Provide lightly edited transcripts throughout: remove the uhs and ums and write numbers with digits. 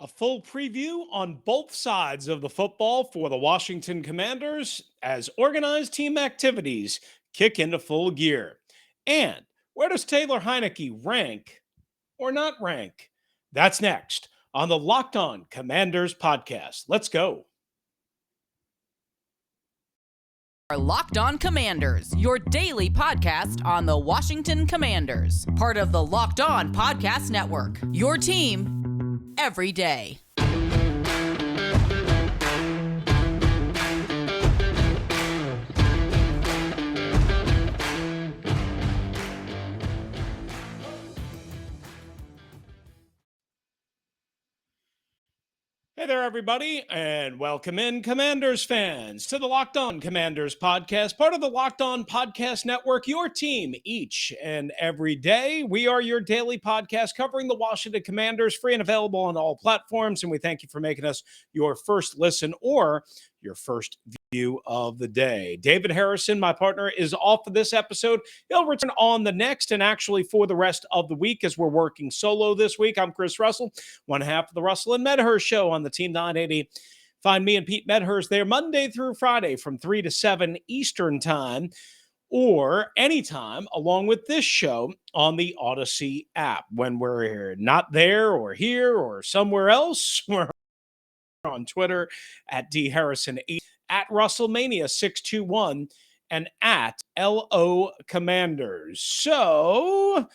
A full preview on both sides of the football for the Washington Commanders as organized team activities kick into full gear. And where does Taylor Heineke rank or not rank? That's next on the Locked On Commanders podcast. Let's go. Our Locked On Commanders, your daily podcast on the Washington Commanders, part of the Locked On Podcast Network. Your team every day. Hey there, everybody, and welcome in, Commanders fans, to the Locked On Commanders podcast, part of the Locked On Podcast Network, your team each and every day. We are your daily podcast covering the Washington Commanders, free and available on all platforms, and we thank you for making us your first listen or your first view of the day. David Harrison, my partner, is off for this episode. He'll return on the next and actually for the rest of the week as we're working solo this week. I'm Chris Russell, one half of the Russell and Medhurst show on the Team 980. Find me and Pete Medhurst there Monday through Friday from 3 to 7 Eastern time or anytime along with this show on the Audacy app. When we're not there or here or somewhere else, we're on Twitter at dharrison8, at RussellMania621, and at LO Commanders. So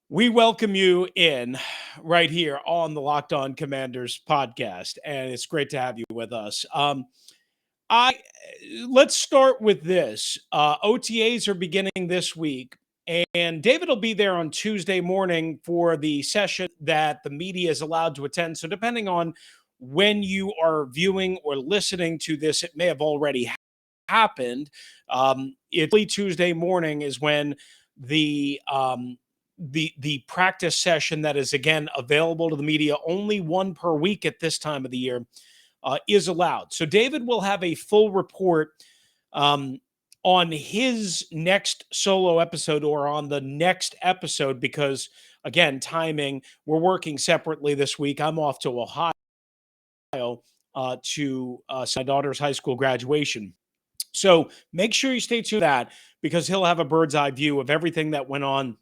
we welcome you in right here on the Locked On Commanders podcast, and it's great to have you with us. Let's start with this. OTAs are beginning this week, and David will be there on Tuesday morning for the session that the media is allowed to attend. So depending on when you are viewing or listening to this, it may have already happened. It's Tuesday morning is when the practice session that is again available to the media, only one per week at this time of the year, is allowed. So David will have a full report on his next solo episode or on the next episode because, again, timing, we're working separately this week. I'm off to Ohio to my daughter's high school graduation. So make sure you stay tuned to that because he'll have a bird's eye view of everything that went on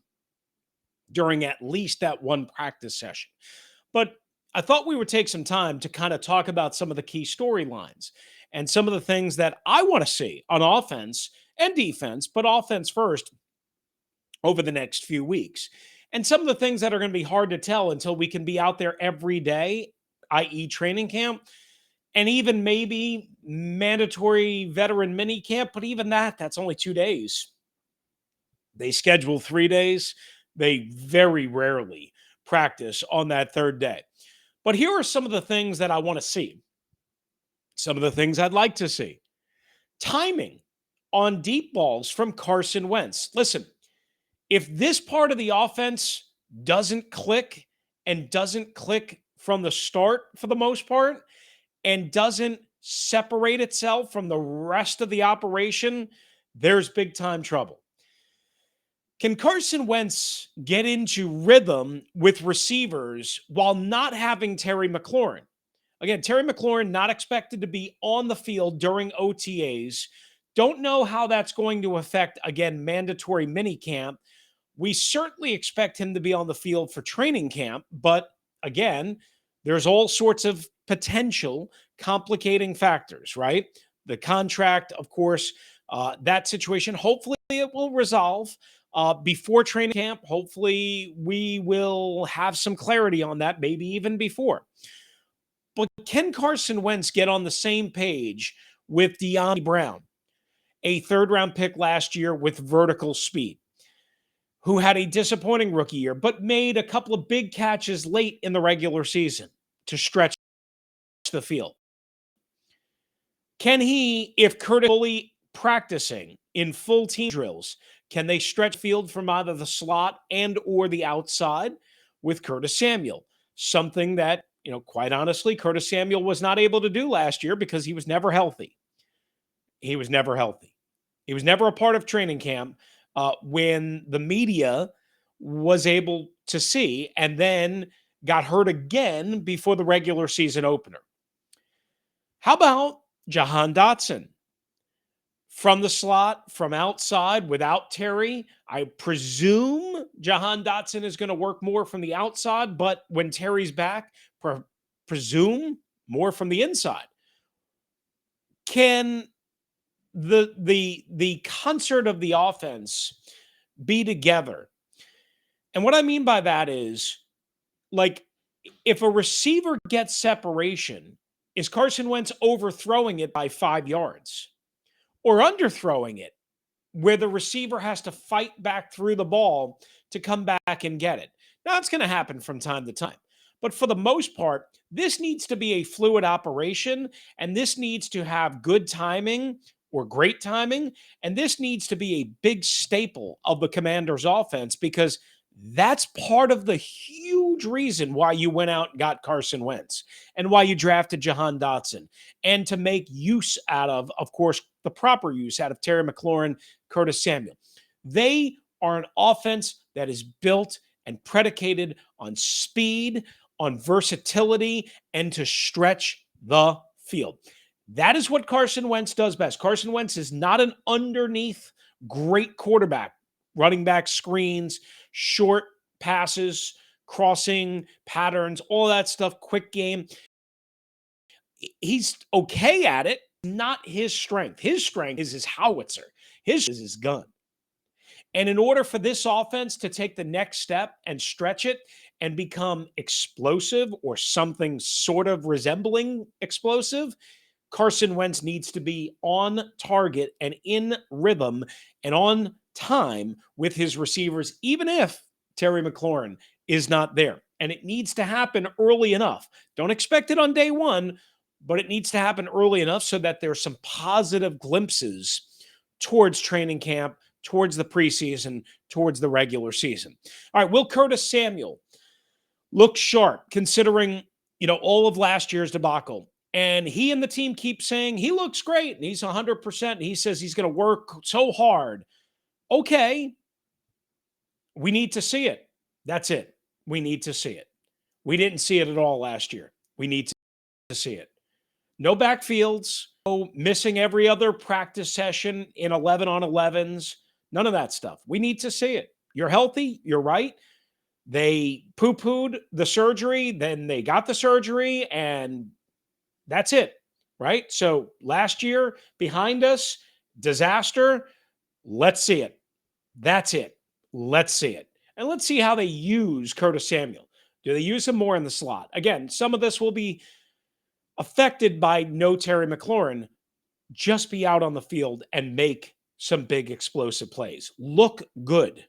during at least that one practice session. But I thought we would take some time to kind of talk about some of the key storylines and some of the things that I want to see on offense and defense, but offense first over the next few weeks. And some of the things that are going to be hard to tell until we can be out there every day, i.e. training camp, and even maybe mandatory veteran mini camp, but even that's only 2 days. They schedule 3 days. They very rarely practice on that third day. But here are some of the things that I want to see. Some of the things I'd like to see. Timing on deep balls from Carson Wentz. Listen, if this part of the offense doesn't click and doesn't click from the start for the most part and doesn't separate itself from the rest of the operation, there's big time trouble. Can Carson Wentz get into rhythm with receivers while not having Terry McLaurin? Again, Terry McLaurin not expected to be on the field during OTAs. Don't know how that's going to affect, again, mandatory minicamp. We certainly expect him to be on the field for training camp, but again, there's all sorts of potential complicating factors, right? The contract, of course, that situation, hopefully it will resolve before training camp. Hopefully we will have some clarity on that, maybe even before. But can Carson Wentz get on the same page with De'Ami Brown, a third-round pick last year with vertical speed, who had a disappointing rookie year, but made a couple of big catches late in the regular season to stretch the field? Can he, if Curtis fully practicing in full team drills, can they stretch field from either the slot and or the outside with Curtis Samuel? Something that, quite honestly, Curtis Samuel was not able to do last year because he was never healthy. He was never a part of training camp when the media was able to see. And then got hurt again before the regular season opener. How about Jahan Dotson? From the slot, from outside, without Terry, I presume Jahan Dotson is going to work more from the outside, but when Terry's back, presume more from the inside. Can the concert of the offense be together? And what I mean by that is, like, if a receiver gets separation, is Carson Wentz overthrowing it by 5 yards or underthrowing it, where the receiver has to fight back through the ball to come back and get it? Now, it's going to happen from time to time. But for the most part, this needs to be a fluid operation, and this needs to have good timing or great timing, and this needs to be a big staple of the Commanders' offense, because that's part of the huge reason why you went out and got Carson Wentz and why you drafted Jahan Dotson, and to make use out of course, the proper use out of Terry McLaurin, Curtis Samuel. They are an offense that is built and predicated on speed, on versatility, and to stretch the field. That is what Carson Wentz does best. Carson Wentz is not an underneath great quarterback, running back screens, short passes, crossing patterns, all that stuff, quick game. He's okay at it, not his strength. His strength is his howitzer. His is his gun. And in order for this offense to take the next step and stretch it and become explosive or something sort of resembling explosive, Carson Wentz needs to be on target and in rhythm and on time with his receivers, even if Terry McLaurin is not there. And it needs to happen early enough. Don't expect it on day one, but it needs to happen early enough so that there's some positive glimpses towards training camp, towards the preseason, towards the regular season. All right, will Curtis Samuel look sharp considering, all of last year's debacle? And he and the team keep saying he looks great and he's 100%. And he says he's going to work so hard. Okay, we need to see it. That's it. We need to see it. We didn't see it at all last year. We need to see it. No backfields, no missing every other practice session in 11 on 11s, none of that stuff. We need to see it. You're healthy. You're right. They poo-pooed the surgery, then they got the surgery, and that's it, right? So last year behind us, disaster. Let's see it. That's it. Let's see it. And let's see how they use Curtis Samuel. Do they use him more in the slot? Again, some of this will be affected by no Terry McLaurin. Just be out on the field and make some big explosive plays. Look good.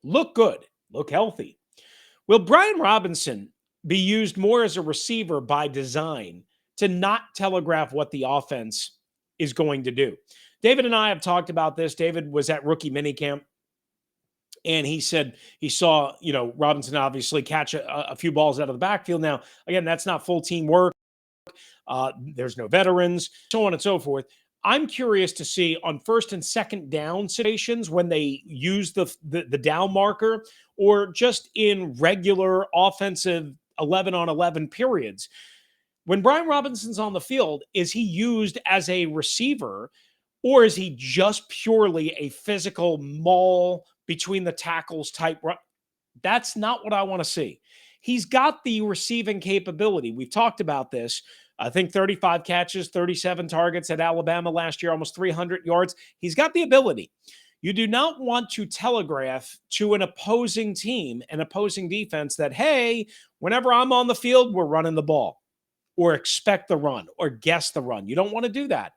Look good. Look healthy. Will Brian Robinson be used more as a receiver by design to not telegraph what the offense is going to do? David and I have talked about this. David was at rookie minicamp, and he said he saw, Robinson obviously catch a few balls out of the backfield. Now, again, that's not full team work. There's no veterans, so on and so forth. I'm curious to see on first and second down situations when they use the down marker, or just in regular offensive 11 on 11 periods. When Brian Robinson's on the field, is he used as a receiver, or is he just purely a physical maul between the tackles type? That's not what I want to see. He's got the receiving capability. We've talked about this. I think 35 catches, 37 targets at Alabama last year, almost 300 yards. He's got the ability. You do not want to telegraph to an opposing team, an opposing defense, that, hey, whenever I'm on the field, we're running the ball, or expect the run, or guess the run. You don't want to do that.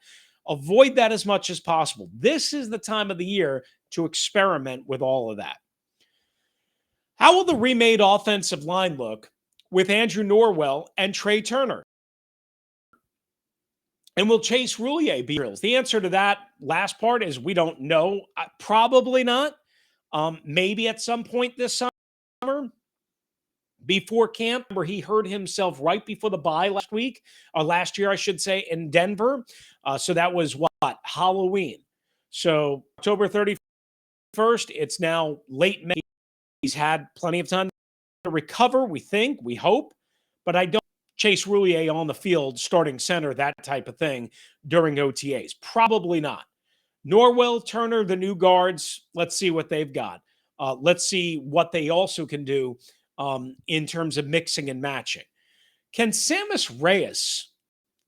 Avoid that as much as possible. This is the time of the year to experiment with all of that. How will the remade offensive line look with Andrew Norwell and Trey Turner? And will Chase Roulier be drills? The answer to that last part is we don't know. Probably not. Maybe at some point this summer, before camp, where he hurt himself right before the bye last year, I should say, in Denver. So that was Halloween. So October 31st, it's now late May. He's had plenty of time to recover, we think, we hope, but I don't Chase Roulier on the field, starting center, that type of thing during OTAs. Probably not. Norwell, Turner, the new guards, let's see what they've got. Let's see what they also can do in terms of mixing and matching. Can Samus Reyes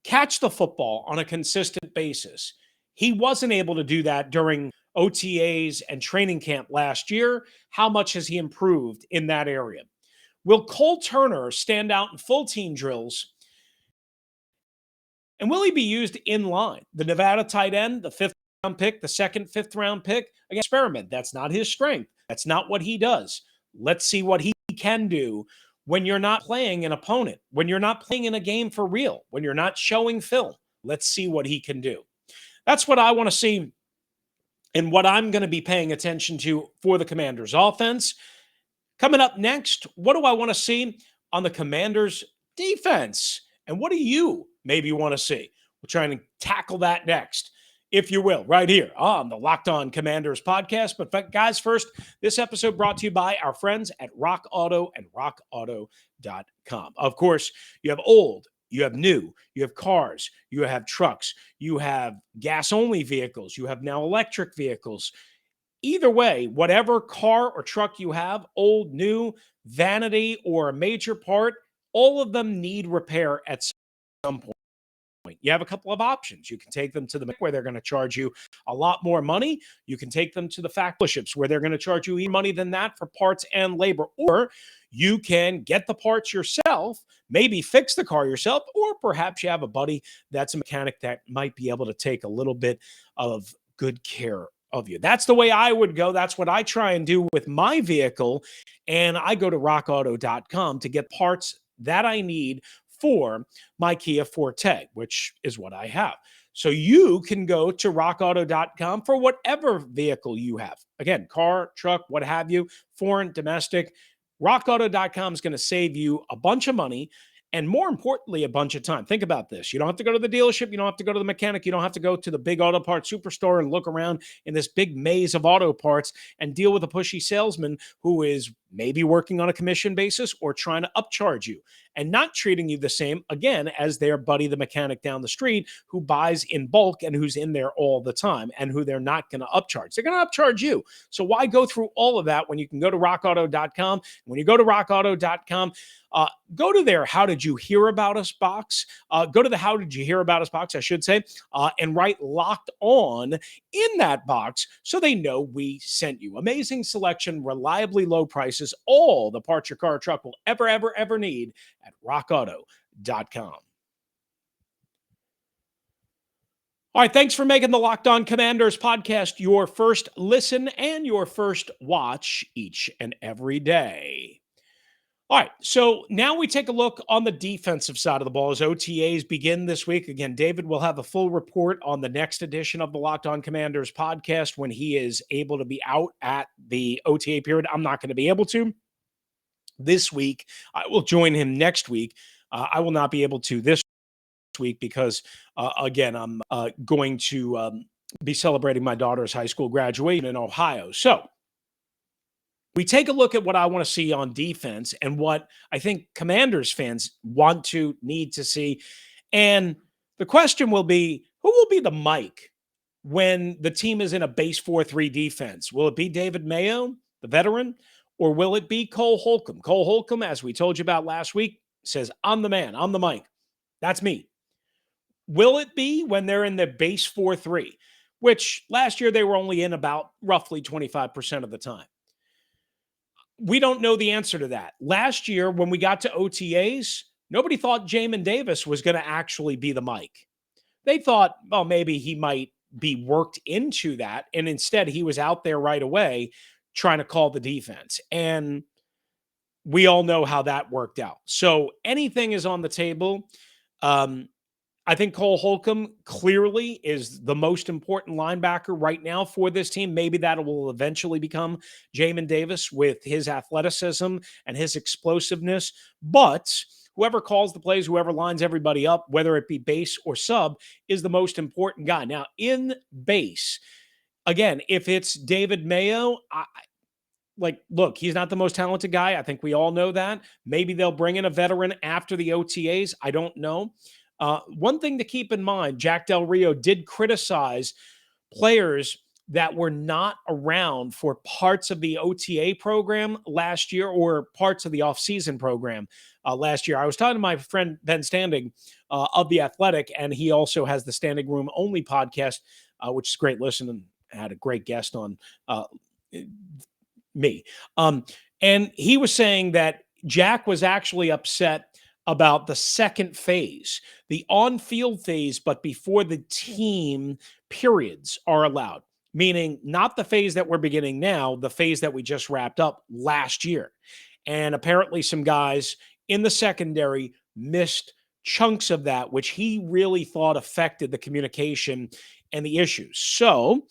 catch the football on a consistent basis? He wasn't able to do that during OTAs and training camp last year. How much has he improved in that area? Will Cole Turner stand out in full team drills? And will he be used in line? The Nevada tight end, the fifth round pick, the second, fifth round pick, again, experiment. That's not his strength. That's not what he does. Let's see what he can do when you're not playing an opponent, when you're not playing in a game for real, when you're not showing film. Let's see what he can do. That's what I want to see and what I'm going to be paying attention to for the Commanders offense. Coming up next, what do I want to see on the Commanders defense? And what do you maybe want to see? We're trying to tackle that next, if you will, right here on the Locked On Commanders podcast. But guys, first, this episode brought to you by our friends at RockAuto and RockAuto.com. Of course, you have old, you have new, you have cars, you have trucks, you have gas-only vehicles, you have now electric vehicles. Either way, whatever car or truck you have, old, new, vanity, or a major part, all of them need repair at some point. You have a couple of options. You can take them to the where they're going to charge you a lot more money. You can take them to the factorships where they're going to charge you even money than that for parts and labor. Or you can get the parts yourself, maybe fix the car yourself, or perhaps you have a buddy that's a mechanic that might be able to take a little bit of good care of you. That's the way I would go. That's what I try and do with my vehicle. And I go to rockauto.com to get parts that I need for my Kia Forte, which is what I have. So you can go to rockauto.com for whatever vehicle you have. Again, car, truck, what have you, foreign, domestic. Rockauto.com is going to save you a bunch of money and, more importantly, a bunch of time. Think about this. You don't have to go to the dealership. You don't have to go to the mechanic. You don't have to go to the big auto parts superstore and look around in this big maze of auto parts and deal with a pushy salesman who is maybe working on a commission basis or trying to upcharge you and not treating you the same, again, as their buddy, the mechanic down the street who buys in bulk and who's in there all the time and who they're not going to upcharge. They're going to upcharge you. So why go through all of that when you can go to rockauto.com? When you go to rockauto.com, go to their How Did You Hear About Us box. Go to the How Did You Hear About Us box, I should say, and write Locked On in that box so they know we sent you. Amazing selection, reliably low prices, all the parts your car or truck will ever need at rockauto.com. All right, thanks for making the Locked On Commanders podcast your first listen and your first watch each and every day. All right, so now we take a look on the defensive side of the ball as OTAs begin this week. Again, David will have a full report on the next edition of the Locked On Commanders podcast when he is able to be out at the OTA period. I'm not going to be able to this week. I will join him next week. I will not be able to this week because, again, I'm going to be celebrating my daughter's high school graduation in Ohio. So we take a look at what I want to see on defense and what I think Commanders fans need to see. And the question will be, who will be the Mike when the team is in a base 4-3 defense? Will it be David Mayo, the veteran, or will it be Cole Holcomb? Cole Holcomb, as we told you about last week, says, I'm the man, I'm the Mike. That's me. Will it be when they're in the base 4-3, which last year they were only in about roughly 25% of the time? We don't know the answer to that. Last year, when we got to OTAs, nobody thought Jamin Davis was going to actually be the Mike. They thought, well, maybe he might be worked into that, and instead he was out there right away trying to call the defense. And we all know how that worked out. So anything is on the table. I think Cole Holcomb clearly is the most important linebacker right now for this team. Maybe that will eventually become Jamin Davis with his athleticism and his explosiveness. But whoever calls the plays, whoever lines everybody up, whether it be base or sub, is the most important guy. Now, in base, again, if it's David Mayo, Like, look, he's not the most talented guy. I think we all know that. Maybe they'll bring in a veteran after the OTAs. I don't know. One thing to keep in mind, Jack Del Rio did criticize players that were not around for parts of the OTA program last year or parts of the offseason program last year. I was talking to my friend Ben Standing of The Athletic, and he also has the Standing Room Only podcast, which is great. Listen, and had a great guest on me. And he was saying that Jack was actually upset about the second phase, the on-field phase, but before the team periods are allowed, meaning not the phase that we're beginning now, the phase that we just wrapped up last year. And apparently some guys in the secondary missed chunks of that, which he really thought affected the communication and the issues. So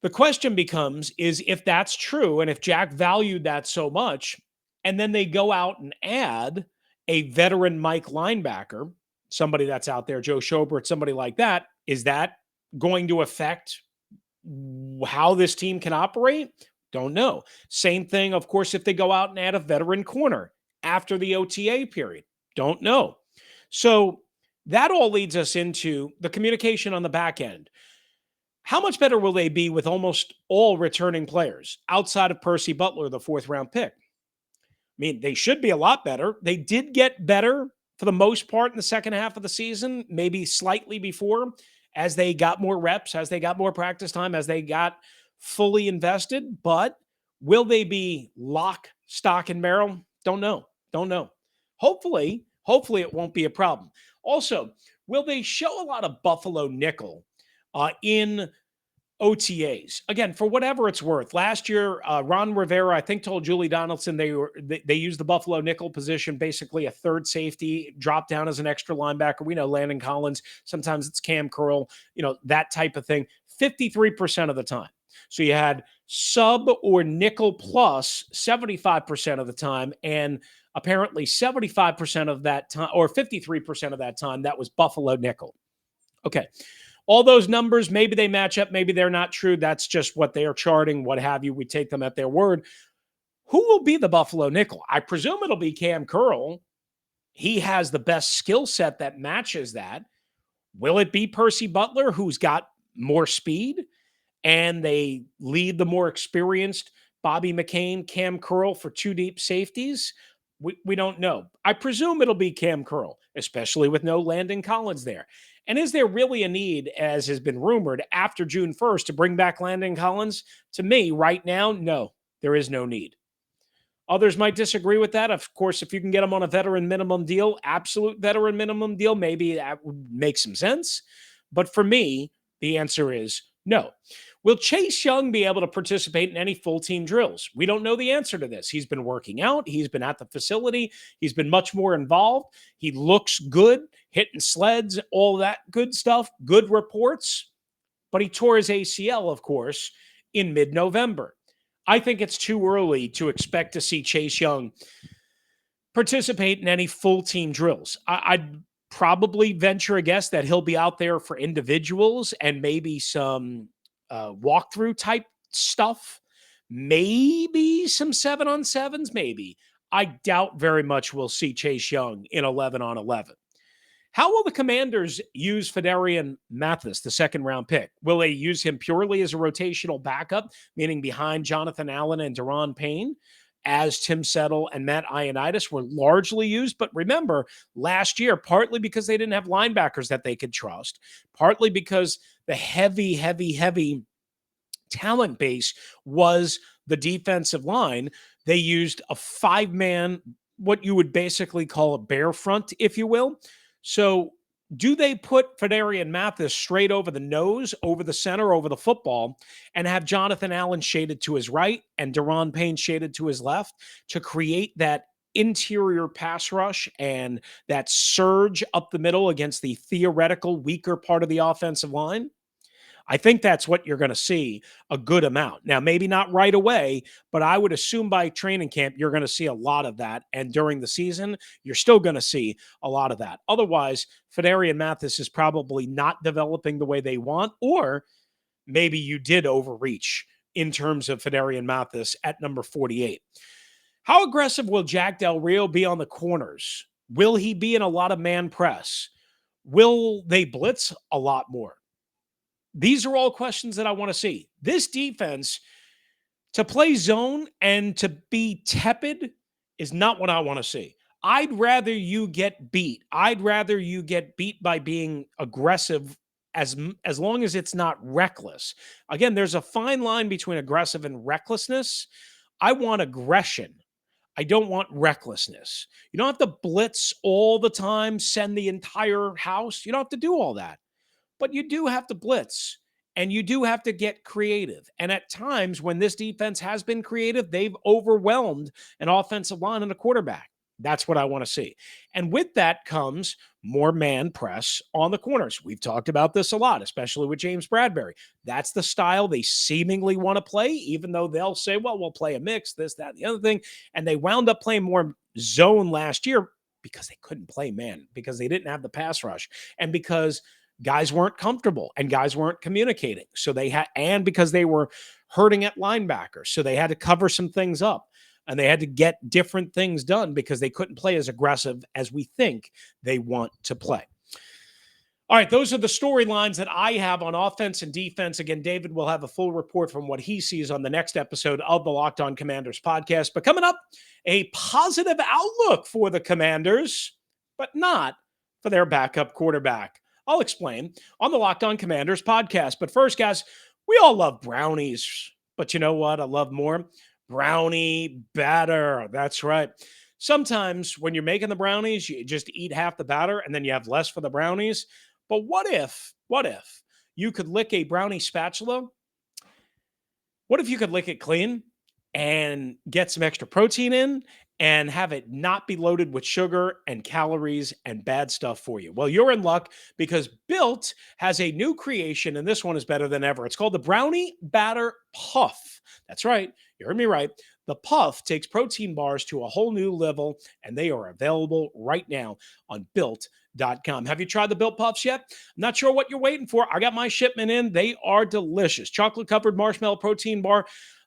the question becomes, is if that's true, and if Jack valued that so much, and then they go out and add a veteran Mike linebacker, somebody that's out there, Joe Schobert, somebody like that, is that going to affect how this team can operate? Don't know. Same thing, of course, if they go out and add a veteran corner after the OTA period. Don't know. So that all leads us into the communication on the back end. How much better will they be with almost all returning players outside of Percy Butler, the 4th-round pick? I mean, they should be a lot better. They did get better for the most part in the second half of the season, maybe slightly before, as they got more reps, as they got more practice time, as they got fully invested. But will they be lock, stock, and barrel? Don't know. Don't know. Hopefully it won't be a problem. Also, will they show a lot of Buffalo nickel in OTAs? Again, for whatever it's worth. Last year, Ron Rivera, I think, told Julie Donaldson they used the Buffalo nickel position, basically a third safety, drop down as an extra linebacker. We know Landon Collins. Sometimes it's Cam Curl, that type of thing. 53% of the time. So you had sub or nickel plus 75% of the time, and apparently 75% of that time, or 53% of that time, that was Buffalo nickel. Okay. All those numbers, maybe they match up, maybe they're not true. That's just what they are charting, what have you. We take them at their word. Who will be the Buffalo nickel? I presume it'll be Cam Curl. He has the best skill set that matches that. Will it be Percy Butler, who's got more speed, and they lead the more experienced Bobby McCain, Cam Curl for two deep safeties? We don't know. I presume it'll be Cam Curl, especially with no Landon Collins there. And is there really a need, as has been rumored, after June 1st to bring back Landon Collins? To me, right now, no, there is no need. Others might disagree with that. Of course, if you can get him on a veteran minimum deal, absolute veteran minimum deal, maybe that would make some sense. But for me, the answer is no. Will Chase Young be able to participate in any full team drills? We don't know the answer to this. He's been working out. He's been at the facility. He's been much more involved. He looks good, hitting sleds, all that good stuff, good reports. But he tore his ACL, of course, in mid-November. I think it's too early to expect to see Chase Young participate in any full team drills. I'd probably venture a guess that he'll be out there for individuals and maybe some walkthrough type stuff, maybe some 7-on-7s, maybe. I doubt very much we'll see Chase Young in 11-on-11. How will the Commanders use Fedarian Mathis, the 2nd-round pick? Will they use him purely as a rotational backup, meaning behind Jonathan Allen and Daron Payne, as Tim Settle and Matt Ioannidis were largely used? But remember, last year, partly because they didn't have linebackers that they could trust, partly because the heavy talent base was the defensive line, they used a 5-man, what you would basically call a bear front, if you will. So do they put Fedarian Mathis straight over the nose, over the center, over the football, and have Jonathan Allen shaded to his right and Daron Payne shaded to his left to create that interior pass rush and that surge up the middle against the theoretical weaker part of the offensive line? I think that's what you're going to see a good amount. Now, maybe not right away, but I would assume by training camp, you're going to see a lot of that. And during the season, you're still going to see a lot of that. Otherwise, Fedarian Mathis is probably not developing the way they want, or maybe you did overreach in terms of Federian Mathis at number 48. How aggressive will Jack Del Rio be on the corners? Will he be in a lot of man press? Will they blitz a lot more? These are all questions that I want to see. This defense, to play zone and to be tepid, is not what I want to see. I'd rather you get beat. I'd rather you get beat by being aggressive as long as it's not reckless. Again, there's a fine line between aggressive and recklessness. I want aggression. I don't want recklessness. You don't have to blitz all the time, send the entire house. You don't have to do all that. But you do have to blitz and you do have to get creative. And at times when this defense has been creative, they've overwhelmed an offensive line and a quarterback. That's what I want to see. And with that comes more man press on the corners. We've talked about this a lot, especially with James Bradbury. That's the style they seemingly want to play, even though they'll say, well, we'll play a mix, this, that, and the other thing. And they wound up playing more zone last year because they couldn't play man, because they didn't have the pass rush, and because guys weren't comfortable and guys weren't communicating. So they had, and because they were hurting at linebacker. So they had to cover some things up and they had to get different things done because they couldn't play as aggressive as we think they want to play. All right, those are the storylines that I have on offense and defense. Again, David will have a full report from what he sees on the next episode of the Locked On Commanders podcast. But coming up, a positive outlook for the Commanders, but not for their backup quarterback. I'll explain on the Locked On Commanders podcast. But first, guys, we all love brownies. But you know what I love more? Brownie batter. That's right. Sometimes when you're making the brownies, you just eat half the batter and then you have less for the brownies. But what if you could lick a brownie spatula? What if you could lick it clean and get some extra protein in and have it not be loaded with sugar and calories and bad stuff for you? Well, you're in luck because Built has a new creation, and this one is better than ever. It's called the Brownie Batter Puff. That's right. You heard me right. The Puff takes protein bars to a whole new level, and they are available right now on Built.com. Have you tried the Built Puffs yet? I'm not sure what you're waiting for. I got my shipment in. They are delicious. Chocolate-covered marshmallow protein bar.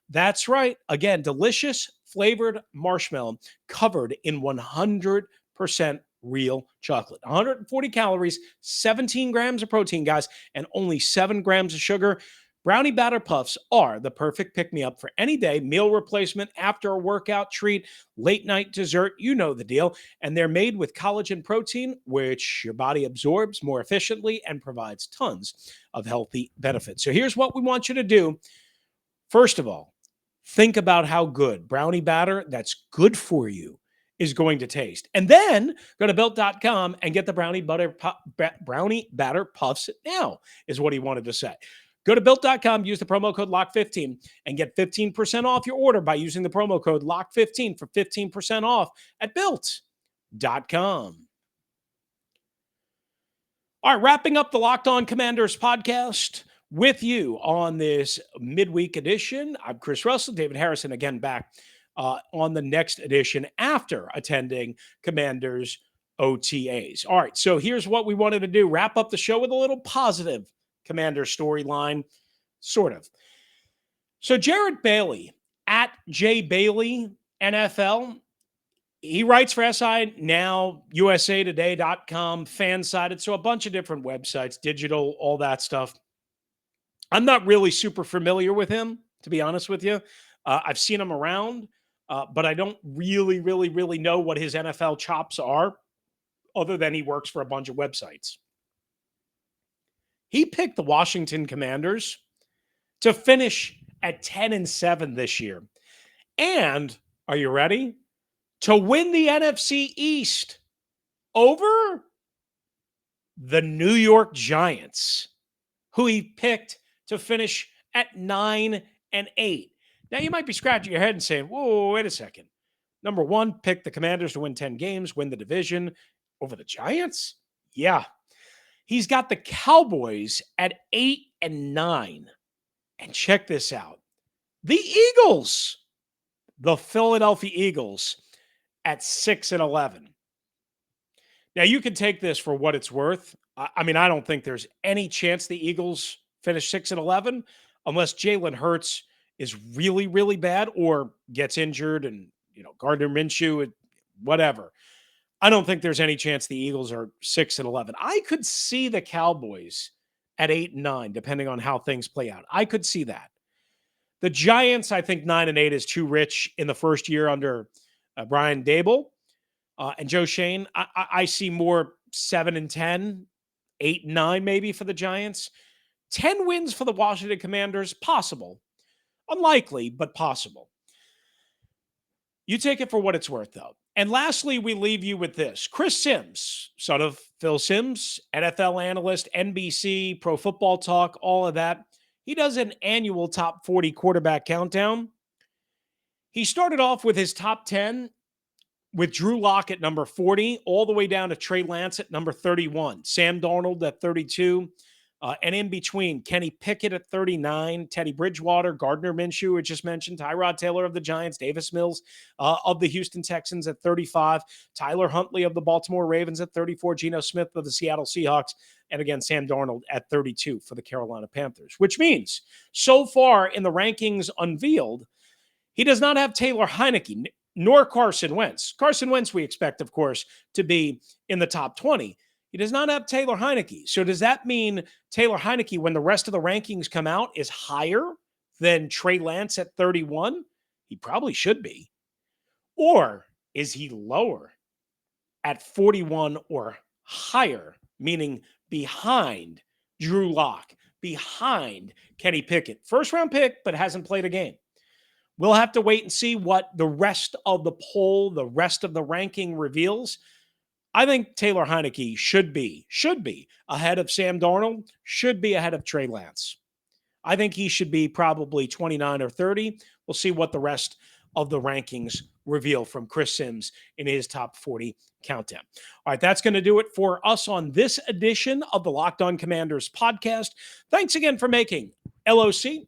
That's right. Again, delicious flavored marshmallow covered in 100% real chocolate. 140 calories, 17 grams of protein, guys, and only 7 grams of sugar. Brownie Batter Puffs are the perfect pick-me-up for any day, meal replacement, after a workout treat, late night dessert, you know the deal. And they're made with collagen protein, which your body absorbs more efficiently and provides tons of healthy benefits. So here's what we want you to do. First of all, think about how good brownie batter that's good for you is going to taste. And then go to Built.com and get the brownie batter puffs now, is what he wanted to say. Go to Built.com, use the promo code LOCK15 and get 15% off your order by using the promo code LOCK15 for 15% off at Built.com. All right, wrapping up the Locked On Commanders podcast with you on this midweek edition. I'm Chris Russell, David Harrison, again back on the next edition after attending Commanders OTAs. All right, so here's what we wanted to do. Wrap up the show with a little positive Commander storyline, sort of. So Jared Bailey, at J Bailey NFL, he writes for SI Now, USAtoday.com, Fansided, so a bunch of different websites, digital, all that stuff. I'm not really super familiar with him, to be honest with you. I've seen him around, but I don't really know what his NFL chops are, other than he works for a bunch of websites. He picked the Washington Commanders to finish at 10-7 this year. And, are you ready? To win the NFC East over the New York Giants, who he picked to finish at 9-8. Now, you might be scratching your head and saying, whoa, wait a second. Number one, pick the Commanders to win 10 games, win the division over the Giants? Yeah. He's got the Cowboys at 8-9. And check this out. The Eagles, the Philadelphia Eagles, at 6-11. Now, you can take this for what it's worth. I mean, I don't think there's any chance the Eagles finish 6-11 unless Jalen Hurts is really, really bad or gets injured and, Gardner Minshew, whatever, I don't think there's any chance the Eagles are 6-11. I could see the Cowboys at 8-9, depending on how things play out. I could see that. The Giants, I think 9-8 is too rich in the first year under Brian Dable and Joe Shane. I see more 7-10, 8-9 maybe for the Giants. 10 wins for the Washington Commanders, possible. Unlikely, but possible. You take it for what it's worth, though. And lastly, we leave you with this. Chris Sims, son of Phil Simms, NFL analyst, NBC, Pro Football Talk, all of that. He does an annual top 40 quarterback countdown. He started off with his top 10 with Drew Lock at number 40, all the way down to Trey Lance at number 31, Sam Darnold at 32, and in between, Kenny Pickett at 39, Teddy Bridgewater, Gardner Minshew, I just mentioned, Tyrod Taylor of the Giants, Davis Mills of the Houston Texans at 35, Tyler Huntley of the Baltimore Ravens at 34, Geno Smith of the Seattle Seahawks, and again, Sam Darnold at 32 for the Carolina Panthers, which means so far in the rankings unveiled, he does not have Taylor Heineke, nor Carson Wentz. Carson Wentz, we expect, of course, to be in the top 20. He does not have Taylor Heineke. So does that mean Taylor Heineke, when the rest of the rankings come out, is higher than Trey Lance at 31? He probably should be. Or is he lower at 41 or higher, meaning behind Drew Lock, behind Kenny Pickett? First round pick, but hasn't played a game. We'll have to wait and see what the rest of the poll, the rest of the ranking reveals. I think Taylor Heineke should be ahead of Sam Darnold, should be ahead of Trey Lance. I think he should be probably 29 or 30. We'll see what the rest of the rankings reveal from Chris Sims in his top 40 countdown. All right, that's going to do it for us on this edition of the Locked On Commanders podcast. Thanks again for making LOC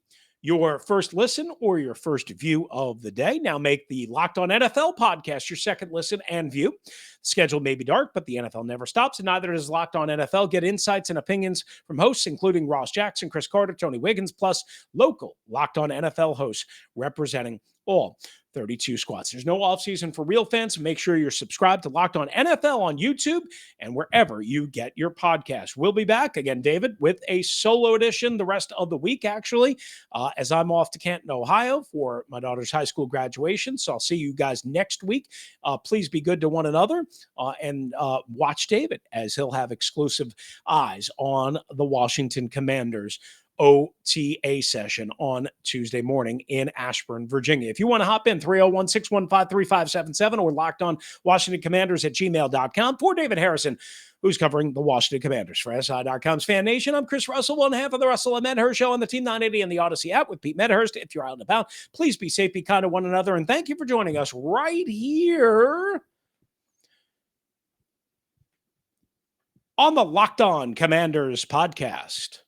your first listen or your first view of the day. Now make the Locked On NFL podcast your second listen and view. The schedule may be dark, but the NFL never stops, and neither does Locked On NFL. Get insights and opinions from hosts including Ross Jackson, Chris Carter, Tony Wiggins, plus local Locked On NFL hosts representing all 32 squads. There's no offseason for real fans. Make sure you're subscribed to Locked On NFL on YouTube and wherever you get your podcasts. We'll be back again, David, with a solo edition the rest of the week, actually, as I'm off to Canton, Ohio for my daughter's high school graduation. So I'll see you guys next week. Please be good to one another and watch David as he'll have exclusive eyes on the Washington Commanders OTA session on Tuesday morning in Ashburn, Virginia. If you want to hop in, 301-615-3577 or locked on Washington Commanders at gmail.com. For David Harrison, who's covering the Washington Commanders for SI.com's Fan Nation, I'm Chris Russell, one half of the Russell and Medhurst Show on the Team 980 and the Audacy app with Pete Medhurst. If you're out and about, please be safe, be kind to one another, and thank you for joining us right here on the Locked On Commanders podcast.